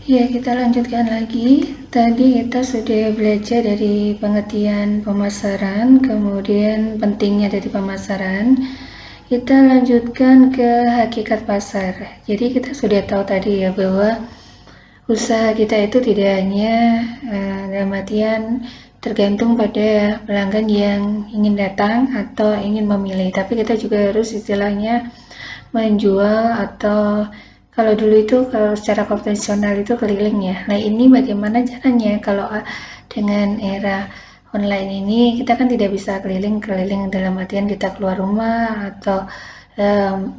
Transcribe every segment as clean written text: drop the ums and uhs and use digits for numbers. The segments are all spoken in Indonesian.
Ya, kita lanjutkan lagi. Tadi kita sudah belajar dari pengertian pemasaran, kemudian pentingnya dari pemasaran. Kita lanjutkan ke hakikat pasar. Jadi kita sudah tahu tadi ya bahwa usaha kita itu tidak hanya dalam artian tergantung pada pelanggan yang ingin datang atau ingin memilih, tapi kita juga harus istilahnya menjual atau kalau dulu itu kalau secara konvensional itu keliling ya. Nah ini bagaimana caranya kalau dengan era online ini kita kan tidak bisa keliling-keliling dalam artian kita keluar rumah atau um,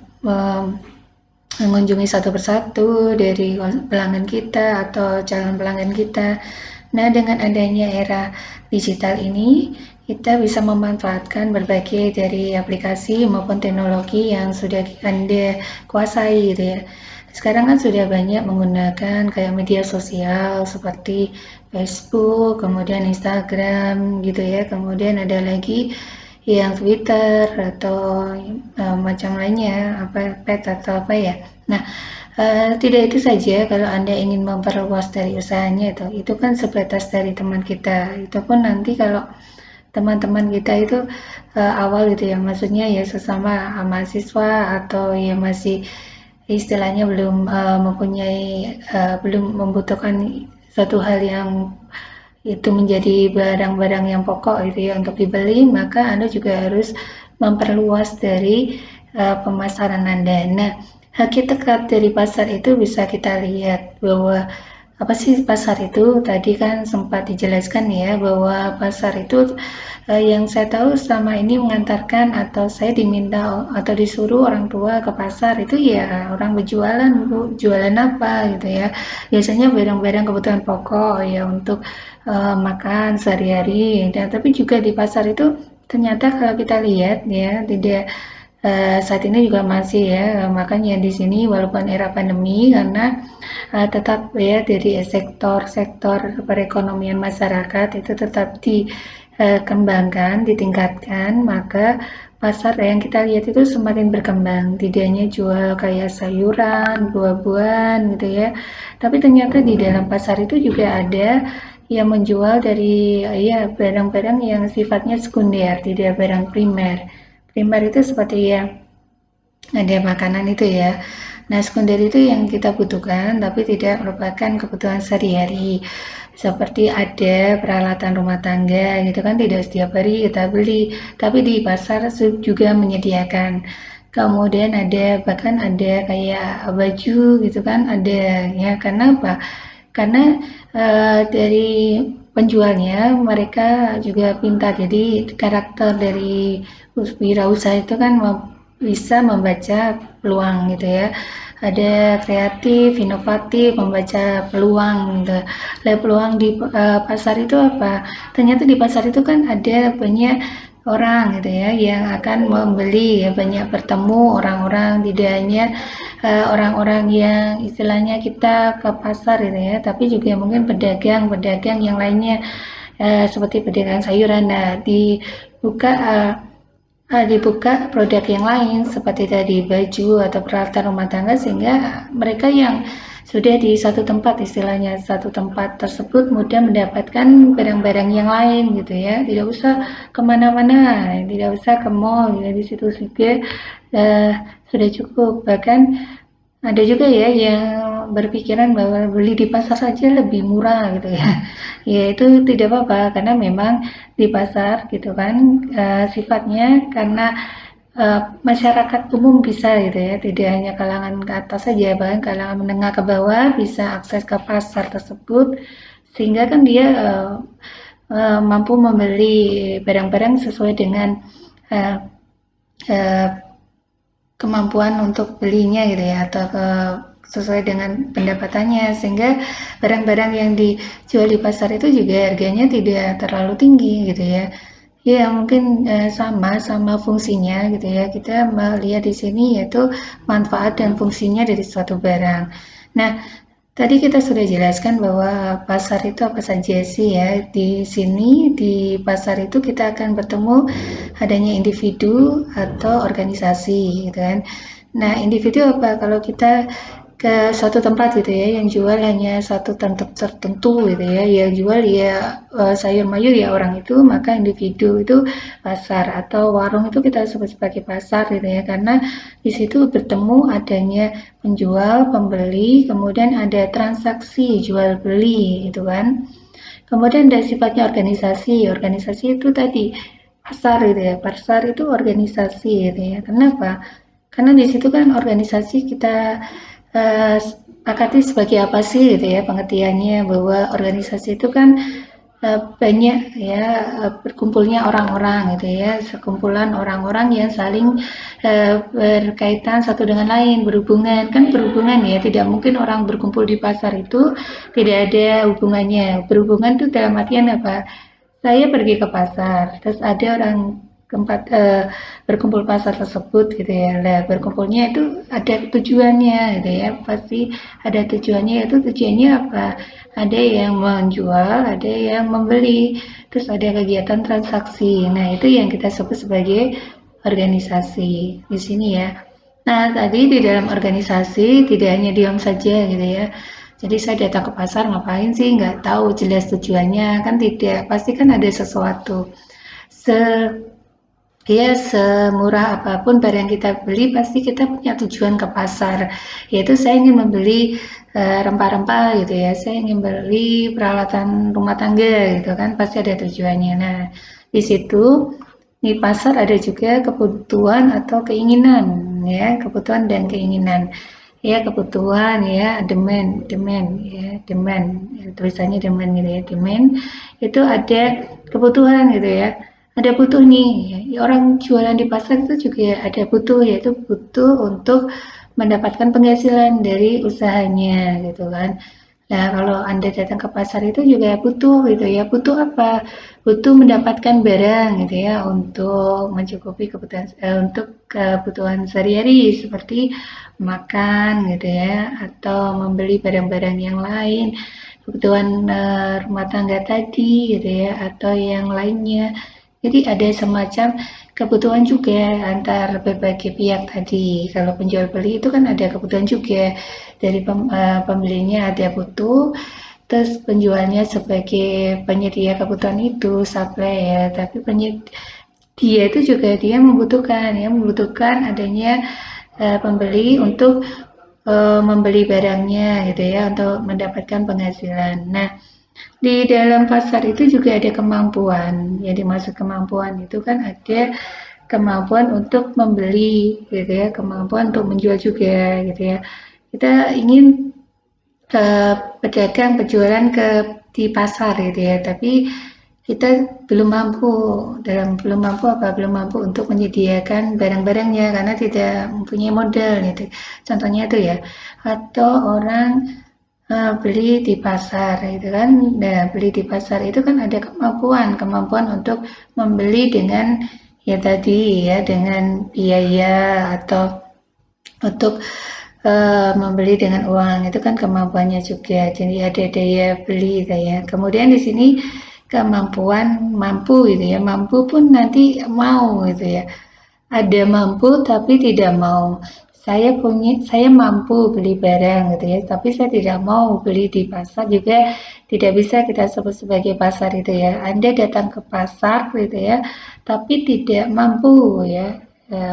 mengunjungi satu persatu dari pelanggan kita atau calon pelanggan kita. Nah, dengan adanya era digital ini, kita bisa memanfaatkan berbagai dari aplikasi maupun teknologi yang sudah Anda kuasai gitu ya. Sekarang kan sudah banyak menggunakan kayak media sosial seperti Facebook, kemudian Instagram gitu ya. Kemudian ada lagi yang Twitter atau macam lainnya, apa pet atau apa ya. Nah, tidak itu saja kalau Anda ingin memperluas dari usahanya itu kan sebatas dari teman kita. Itu pun nanti kalau teman-teman kita itu awal gitu ya, maksudnya ya sesama mahasiswa atau ya masih istilahnya belum belum membutuhkan suatu hal yang itu menjadi barang-barang yang pokok gitu ya untuk dibeli, maka Anda juga harus memperluas dari pemasaran Anda. Nah, hakikat dari pasar itu bisa kita lihat bahwa apa sih pasar itu? Tadi kan sempat dijelaskan ya bahwa pasar itu yang saya tahu selama ini mengantarkan atau saya diminta atau disuruh orang tua ke pasar itu ya orang berjualan, Bu. Jualan apa gitu ya. Biasanya barang-barang kebutuhan pokok ya untuk makan sehari-hari. Dan tapi juga di pasar itu ternyata kalau kita lihat ya tidak saat ini juga masih ya, makanya di sini walaupun era pandemi karena tetap ya dari sektor-sektor perekonomian masyarakat itu tetap dikembangkan, ditingkatkan, maka pasar yang kita lihat itu semakin berkembang, tidak hanya jual kayak sayuran, buah-buahan gitu ya, tapi ternyata di dalam pasar itu juga ada yang menjual dari ya barang-barang yang sifatnya sekunder, tidak barang primer. Primer itu seperti ya ada makanan itu ya. Nah, sekunder itu yang kita butuhkan tapi tidak merupakan kebutuhan sehari-hari. Seperti ada peralatan rumah tangga gitu kan tidak setiap hari kita beli, tapi di pasar juga menyediakan. Kemudian ada bahkan ada kayak baju gitu kan ada ya karena apa? Karena dari penjualnya mereka juga pintar. Jadi karakter dari wirausaha itu kan bisa membaca peluang gitu ya. Ada kreatif, inovatif, membaca peluang gitu. Lihat peluang di pasar itu apa? Ternyata di pasar itu kan ada banyak orang gitu ya yang akan membeli ya banyak bertemu orang-orang tidak hanya orang-orang yang istilahnya kita ke pasar gitu ya tapi juga mungkin pedagang-pedagang yang lainnya seperti pedagang sayuran. Nah dibuka produk yang lain seperti tadi baju atau peralatan rumah tangga sehingga mereka yang sudah di satu tempat istilahnya satu tempat tersebut mudah mendapatkan barang-barang yang lain gitu ya tidak usah kemana-mana tidak usah ke mall ya di situ juga uh, sudah cukup bahkan ada juga ya yang berpikiran bahwa beli di pasar saja lebih murah gitu ya. Ya itu tidak apa-apa karena memang di pasar gitu kan sifatnya karena masyarakat umum bisa gitu ya, tidak hanya kalangan ke atas saja, bahkan kalangan menengah ke bawah bisa akses ke pasar tersebut sehingga kan dia mampu membeli barang-barang sesuai dengan uh, uh, kemampuan untuk belinya gitu ya atau sesuai dengan pendapatannya sehingga barang-barang yang dijual di pasar itu juga harganya tidak terlalu tinggi gitu ya. Ya mungkin sama fungsinya gitu ya. Kita melihat di sini yaitu manfaat dan fungsinya dari suatu barang. Nah, tadi kita sudah jelaskan bahwa pasar itu apa saja sih ya. Di sini di pasar itu kita akan bertemu adanya individu atau organisasi gitu kan. Nah, individu apa? Kalau kita ke suatu tempat gitu ya, yang jual hanya satu tempat tertentu gitu ya, yang jual ya sayur mayur ya orang itu, maka individu itu pasar, atau warung itu kita sebut sebagai pasar gitu ya, karena di situ bertemu adanya penjual, pembeli, kemudian ada transaksi jual beli gitu kan. Kemudian dari sifatnya organisasi, organisasi itu tadi pasar gitu ya, pasar itu organisasi gitu ya. Kenapa? Karena di situ kan organisasi kita sepakati sebagai apa sih gitu ya, pengertiannya bahwa organisasi itu kan banyak ya, berkumpulnya orang-orang gitu ya, sekumpulan orang-orang yang saling berkaitan satu dengan lain, berhubungan, kan berhubungan ya, tidak mungkin orang berkumpul di pasar itu tidak ada hubungannya. Berhubungan itu dalam artian apa? Saya pergi ke pasar, terus ada orang tempat berkumpul pasar tersebut gitu ya. Nah, berkumpulnya itu ada tujuannya gitu ya. Pasti ada tujuannya, itu tujuannya apa? Ada yang menjual, ada yang membeli, terus ada kegiatan transaksi. Nah, itu yang kita sebut sebagai organisasi di sini ya. Nah, tadi di dalam organisasi tidak hanya diam saja gitu ya. Jadi saya datang ke pasar ngapain sih? Nggak tahu jelas tujuannya, kan tidak. Pasti kan ada sesuatu. Se Ya, semurah apapun barang yang kita beli, pasti kita punya tujuan ke pasar. Yaitu saya ingin membeli rempah-rempah gitu ya. Saya ingin beli peralatan rumah tangga gitu kan, pasti ada tujuannya. Nah, di situ di pasar ada juga kebutuhan atau keinginan ya, kebutuhan dan keinginan. Ya, kebutuhan ya, demand ya, demand. Ya, tulisannya demand gitu ya, demand itu ada kebutuhan gitu ya, ada butuh nih ya, orang jualan di pasar itu juga ada butuh, yaitu butuh untuk mendapatkan penghasilan dari usahanya gitu kan. Nah, kalau Anda datang ke pasar itu juga butuh gitu ya, butuh apa? Butuh mendapatkan barang gitu ya, untuk mencukupi kebutuhan untuk kebutuhan sehari-hari seperti makan gitu ya, atau membeli barang-barang yang lain, kebutuhan rumah tangga tadi gitu ya, atau yang lainnya. Jadi ada semacam kebutuhan juga antar berbagai pihak tadi. Kalau penjual beli itu kan ada kebutuhan juga dari pembelinya, ada butuh, terus penjualnya sebagai penyedia kebutuhan itu supply ya. Tapi dia itu juga dia membutuhkan adanya pembeli untuk membeli barangnya gitu ya, untuk mendapatkan penghasilan. Nah, di dalam pasar itu juga ada kemampuan. Yang dimaksud kemampuan itu kan ada kemampuan untuk membeli gitu ya, kemampuan untuk menjual juga gitu ya. Kita ingin pedagang berjualan di pasar gitu ya, tapi kita belum mampu, belum mampu apa, belum mampu untuk menyediakan barang-barangnya karena tidak mempunyai modal gitu. Contohnya itu ya, atau orang beli di pasar itu kan. Nah, beli di pasar itu kan ada kemampuan untuk membeli dengan ya tadi ya, dengan biaya atau untuk membeli dengan uang itu kan kemampuannya juga. Jadi ada daya beli gitu ya. Kemudian di sini kemampuan mampu gitu ya. Mampu pun nanti mau gitu ya. Ada mampu tapi tidak mau. Saya mampu beli barang gitu ya, tapi saya tidak mau beli di pasar juga, tidak bisa kita sebut sebagai pasar itu ya. Anda datang ke pasar gitu ya, tapi tidak mampu ya.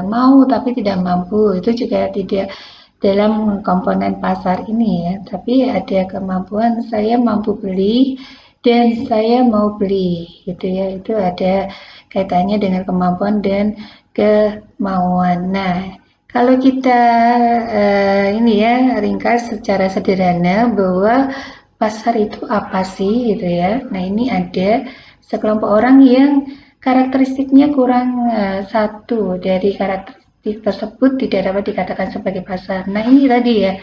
Mau tapi tidak mampu, itu juga tidak dalam komponen pasar ini ya. Tapi ada kemampuan, saya mampu beli dan saya mau beli gitu ya. Itu ada kaitannya dengan kemampuan dan kemauan. Nah, kalau kita ini ya, ringkas secara sederhana bahwa pasar itu apa sih gitu ya. Nah, ini ada sekelompok orang yang karakteristiknya kurang satu dari karakteristik tersebut tidak dapat dikatakan sebagai pasar. Nah, ini tadi ya.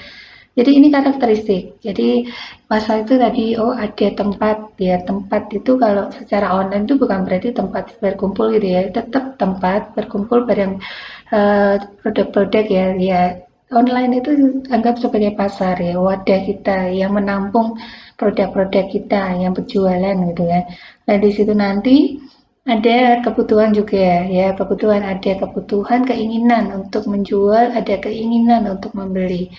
Jadi ini karakteristik. Jadi pasar itu tadi, oh ada tempat ya, tempat itu kalau secara online itu bukan berarti tempat berkumpul gitu ya, tetap tempat berkumpul bareng produk-produk ya. Ya, online itu anggap sebagai pasar ya, wadah kita yang menampung produk-produk kita yang berjualan gitu ya. Nah, di situ nanti ada kebutuhan juga ya, kebutuhan, ada kebutuhan, keinginan untuk menjual, ada keinginan untuk membeli.